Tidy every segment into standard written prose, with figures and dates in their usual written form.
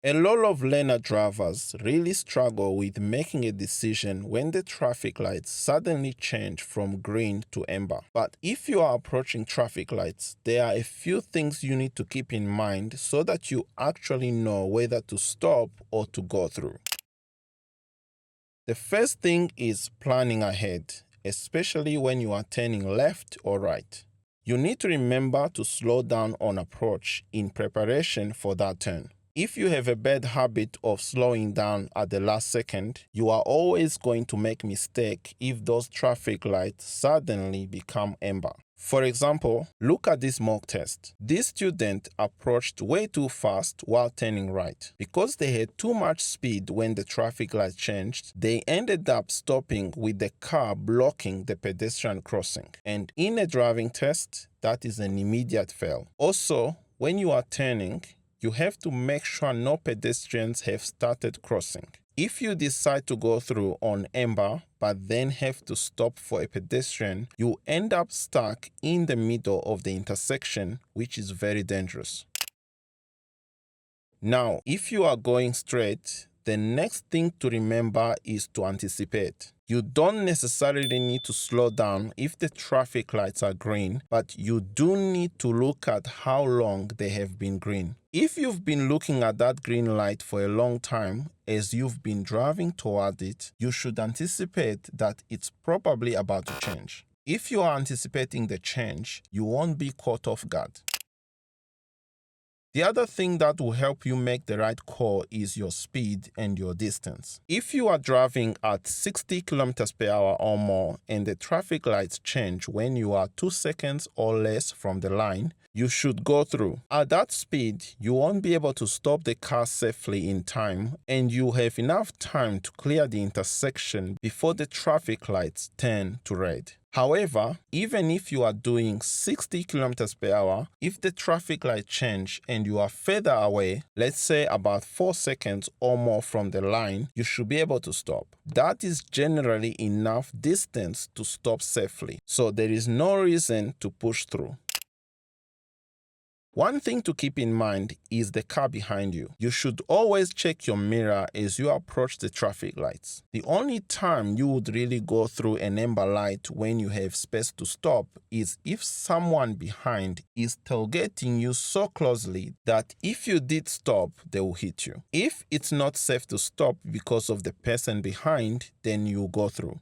A lot of learner drivers really struggle with making a decision when the traffic lights suddenly change from green to amber. But if you are approaching traffic lights, there are a few things you need to keep in mind so that you actually know whether to stop or to go through. The first thing is planning ahead, especially when you are turning left or right. You need to remember to slow down on approach in preparation for that turn. If you have a bad habit of slowing down at the last second, you are always going to make mistake if those traffic lights suddenly become amber. For example, look at this mock test. This student approached way too fast while turning right. Because they had too much speed when the traffic light changed, they ended up stopping with the car blocking the pedestrian crossing. And in a driving test, that is an immediate fail. Also, when you are turning, you have to make sure no pedestrians have started crossing. If you decide to go through on amber but then have to stop for a pedestrian, you end up stuck in the middle of the intersection, which is very dangerous. Now, if you are going straight, the next thing to remember is to anticipate. You don't necessarily need to slow down if the traffic lights are green, but you do need to look at how long they have been green. If you've been looking at that green light for a long time as you've been driving toward it, you should anticipate that it's probably about to change. If you are anticipating the change, you won't be caught off guard. The other thing that will help you make the right call is your speed and your distance. If you are driving at 60 km per hour or more and the traffic lights change when you are 2 seconds or less from the line, you should go through. At that speed, you won't be able to stop the car safely in time, and you have enough time to clear the intersection before the traffic lights turn to red. However, even if you are doing 60 km per hour, if the traffic light change and you are further away, let's say about 4 seconds or more from the line, you should be able to stop. That is generally enough distance to stop safely, so there is no reason to push through. One thing to keep in mind is the car behind you. You should always check your mirror as you approach the traffic lights. The only time you would really go through an amber light when you have space to stop is if someone behind is tailgating you so closely that if you did stop, they will hit you. If it's not safe to stop because of the person behind, then you go through.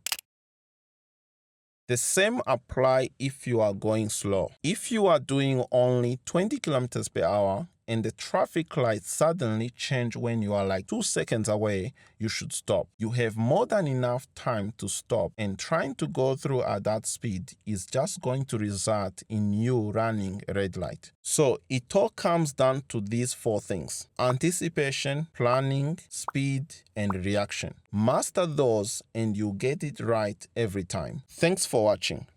The same apply if you are going slow. If you are doing only 20 km per hour and the traffic lights suddenly change when you are like 2 seconds away, you should stop. You have more than enough time to stop, and trying to go through at that speed is just going to result in you running a red light. So it all comes down to these 4 things: anticipation, planning, speed, and reaction. Master those and you get it right every time. Thanks for watching.